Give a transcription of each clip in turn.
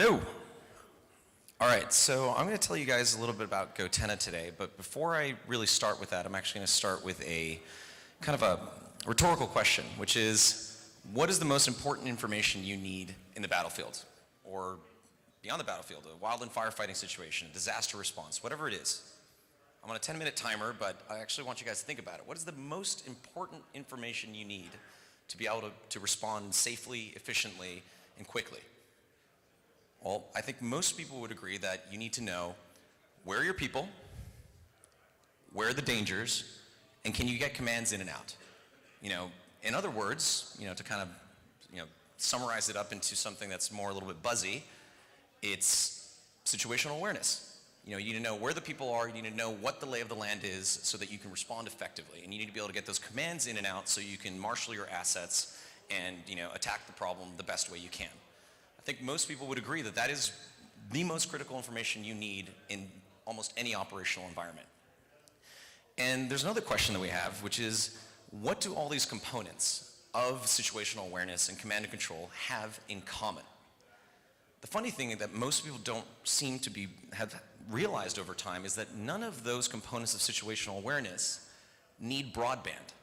Hello. All right, so I'm going to tell you guys a little bit about goTenna today, but before I really start with that, I'm actually going to start with a kind of a rhetorical question, which is, what is the most important information you need in the battlefield, or beyond the battlefield, a wildland firefighting situation, a disaster response, whatever it is? I'm on a 10-minute timer, but I actually want you guys to think about it. What is the most important information you need to be able to respond safely, efficiently, and quickly? Well, I think most people would agree that you need to know where are your people, where are the dangers, and can you get commands in and out? In other words, to kind of, summarize it up into something that's more a little bit buzzy, it's situational awareness. You need to know where the people are, you need to know what the lay of the land is so that you can respond effectively. And you need to be able to get those commands in and out so you can marshal your assets and, attack the problem the best way you can. I think most people would agree that that is the most critical information you need in almost any operational environment. And there's another question that we have, which is, what do all these components of situational awareness and command and control have in common? The funny thing that most people don't seem to have realized over time is that none of those components of situational awareness need broadband.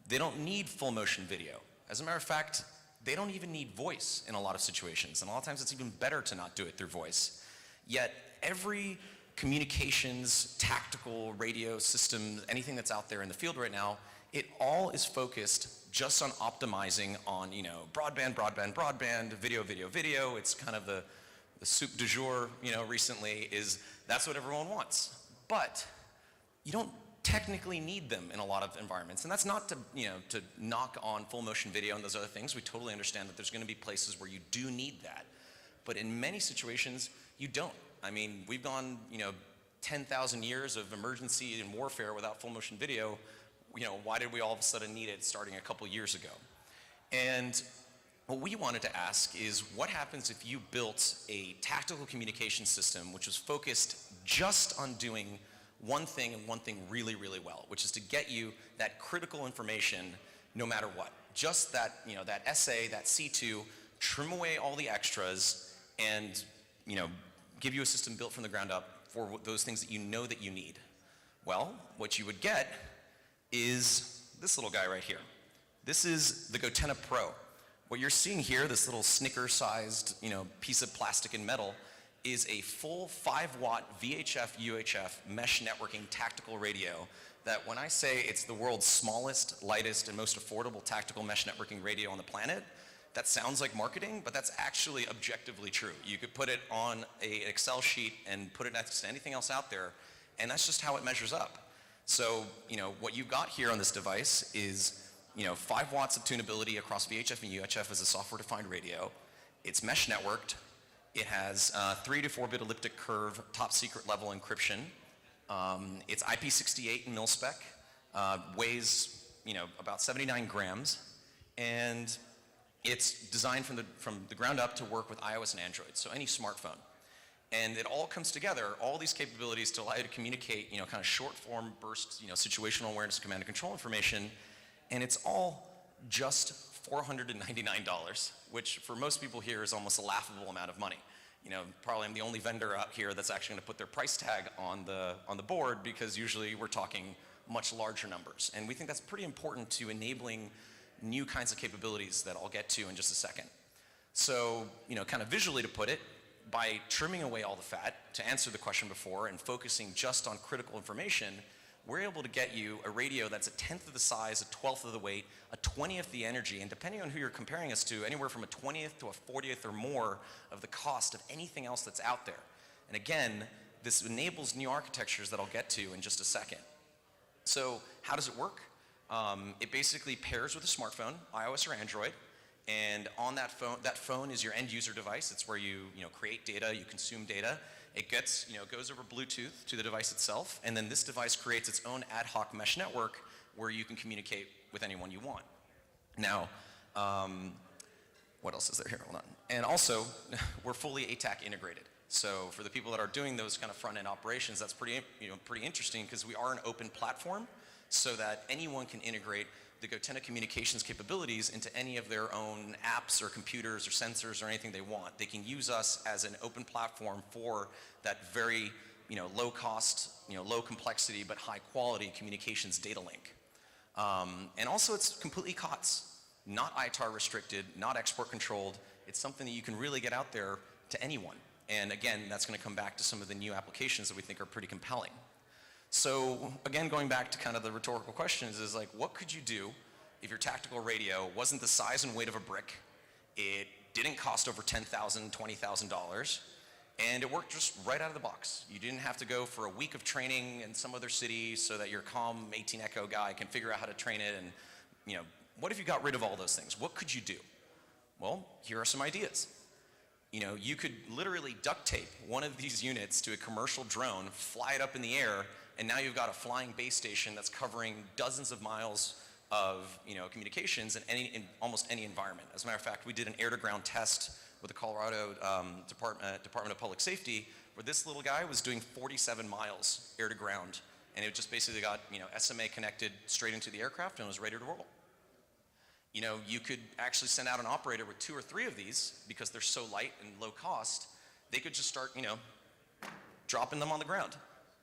They don't need full motion video. As a matter of fact, they don't even need voice in a lot of situations, and a lot of times it's even better to not do it through voice. Yet every communications, tactical, radio system, anything that's out there in the field right now, it all is focused just on optimizing on, broadband, video. It's kind of the soup du jour, recently is that's what everyone wants. But you don't technically need them in a lot of environments. And that's not to, to knock on full motion video and those other things. We totally understand that there's going to be places where you do need that. But in many situations, you don't. I mean, we've gone, 10,000 years of emergency and warfare without full motion video. Why did we all of a sudden need it starting a couple years ago? And what we wanted to ask is, what happens if you built a tactical communication system which was focused just on doing one thing and one thing really, really well, which is to get you that critical information no matter what. Just that, that SA, that C2, trim away all the extras and, give you a system built from the ground up for those things that you know that you need. Well, what you would get is this little guy right here. This is the goTenna Pro. What you're seeing here, this little Snicker-sized, piece of plastic and metal, is a full 5-watt VHF UHF mesh networking tactical radio that, when I say it's the world's smallest, lightest, and most affordable tactical mesh networking radio on the planet, that sounds like marketing, but that's actually objectively true. You could put it on an Excel sheet and put it next to anything else out there, and that's just how it measures up. So, what you've got here on this device is, 5 watts of tunability across VHF and UHF as a software-defined radio. It's mesh networked. It has 3 to 4-bit elliptic curve, top secret level encryption. It's IP68 in mil-spec, weighs about 79 grams, and it's designed from the ground up to work with iOS and Android, so any smartphone. And it all comes together, all these capabilities, to allow you to communicate, kind of short form bursts, situational awareness, command and control information, and it's all just $499, which for most people here is almost a laughable amount of money. Probably I'm the only vendor out here that's actually going to put their price tag on the board, because usually we're talking much larger numbers. And we think that's pretty important to enabling new kinds of capabilities that I'll get to in just a second. So, kind of visually to put it, by trimming away all the fat, to answer the question before, and focusing just on critical information, we're able to get you a radio that's 1/10 of the size, 1/12 of the weight, 1/20th the energy, and depending on who you're comparing us to, anywhere from 1/20th to 1/40th or more of the cost of anything else that's out there. And again, this enables new architectures that I'll get to in just a second. So how does it work? It basically pairs with a smartphone, iOS or Android, and on that phone is your end user device. It's where you create data, you consume data. It gets, goes over Bluetooth to the device itself, and then this device creates its own ad hoc mesh network where you can communicate with anyone you want. Now, what else is there here? Hold on. And also, we're fully ATAC integrated. So for the people that are doing those kind of front-end operations, that's pretty interesting, because we are an open platform. so that anyone can integrate the goTenna communications capabilities into any of their own apps or computers or sensors or anything they want. They can use us as an open platform for that very low cost, low complexity, but high quality communications data link. And also it's completely COTS, not ITAR restricted, not export controlled. It's something that you can really get out there to anyone. And again, that's going to come back to some of the new applications that we think are pretty compelling. So again, going back to kind of the rhetorical questions is like, what could you do if your tactical radio wasn't the size and weight of a brick, it didn't cost over $10,000, $20,000, and it worked just right out of the box? You didn't have to go for a week of training in some other city so that your COM 18 Echo guy can figure out how to train it. And what if you got rid of all those things? What could you do? Well, here are some ideas. You could literally duct tape one of these units to a commercial drone, fly it up in the air, and now you've got a flying base station that's covering dozens of miles of communications in almost any environment. As a matter of fact, we did an air-to-ground test with the Colorado Department of Public Safety, where this little guy was doing 47 miles air-to-ground, and it just basically got SMA connected straight into the aircraft and was ready to roll. You could actually send out an operator with 2 or 3 of these because they're so light and low cost. They could just start, dropping them on the ground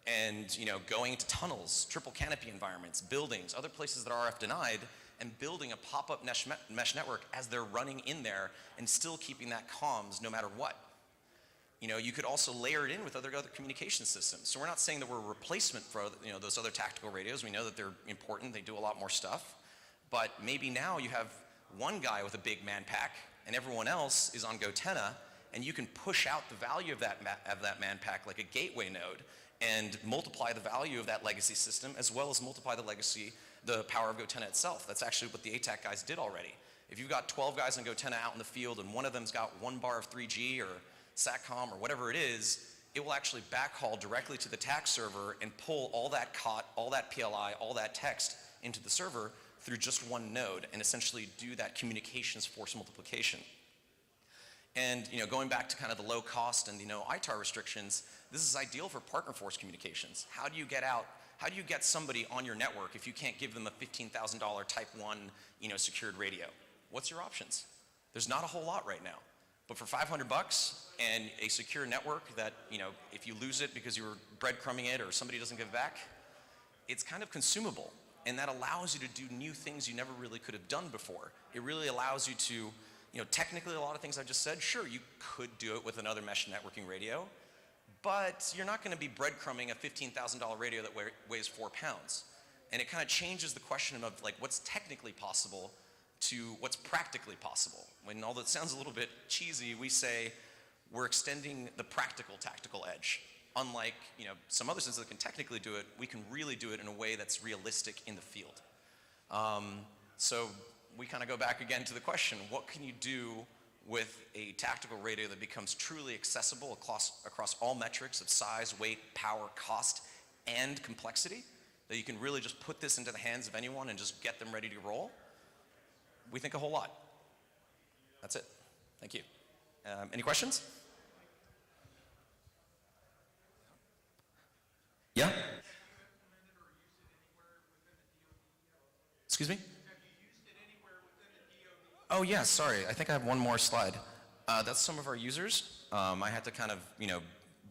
and, going into tunnels, triple canopy environments, buildings, other places that are RF denied, and building a pop-up mesh network as they're running in there and still keeping that comms no matter what. You could also layer it in with other communication systems. So we're not saying that we're a replacement for those other tactical radios. We know that they're important. They do a lot more stuff. But maybe now you have one guy with a big man pack and everyone else is on goTenna, and you can push out the value of that man pack like a gateway node and multiply the value of that legacy system, as well as multiply the power of goTenna itself. That's actually what the ATAC guys did already. If you've got 12 guys on goTenna out in the field and one of them's got 1 bar of 3G or SATCOM or whatever it is, it will actually backhaul directly to the TAC server and pull all that COT, all that PLI, all that text into the server through just one node and essentially do that communications force multiplication. And going back to kind of the low cost and ITAR restrictions, this is ideal for partner force communications. How do you get somebody on your network if you can't give them a $15,000 type 1 secured radio? What's your options? There's not a whole lot right now. But for $500 and a secure network that if you lose it because you were breadcrumbing it or somebody doesn't give it back, it's kind of consumable. And that allows you to do new things you never really could have done before. It really allows you to, technically a lot of things I just said, sure, you could do it with another mesh networking radio, but you're not going to be breadcrumbing a $15,000 radio that weighs 4 pounds. And it kind of changes the question of like what's technically possible to what's practically possible. When although it sounds a little bit cheesy, we say we're extending the practical tactical edge. Unlike some other systems that can technically do it, we can really do it in a way that's realistic in the field. So we kind of go back again to the question, what can you do with a tactical radio that becomes truly accessible across all metrics of size, weight, power, cost, and complexity, that you can really just put this into the hands of anyone and just get them ready to roll? We think a whole lot. That's it. Thank you. Any questions? Yeah? Excuse me? Oh yeah, sorry. I think I have one more slide. That's some of our users. I had to kind of,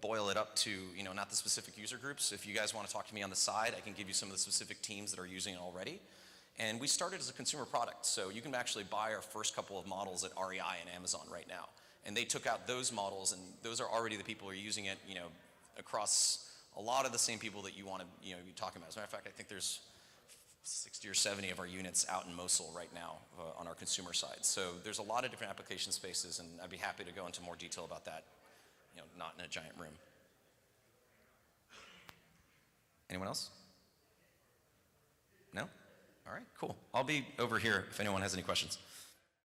boil it up to, not the specific user groups. If you guys want to talk to me on the side, I can give you some of the specific teams that are using it already. And we started as a consumer product, so you can actually buy our first couple of models at REI and Amazon right now. And they took out those models, and those are already the people who are using it, across a lot of the same people that you want to, be talking about. As a matter of fact, I think there's 60 or 70 of our units out in Mosul right now on our consumer side. So there's a lot of different application spaces, and I'd be happy to go into more detail about that, not in a giant room. Anyone else? No? All right, cool. I'll be over here if anyone has any questions.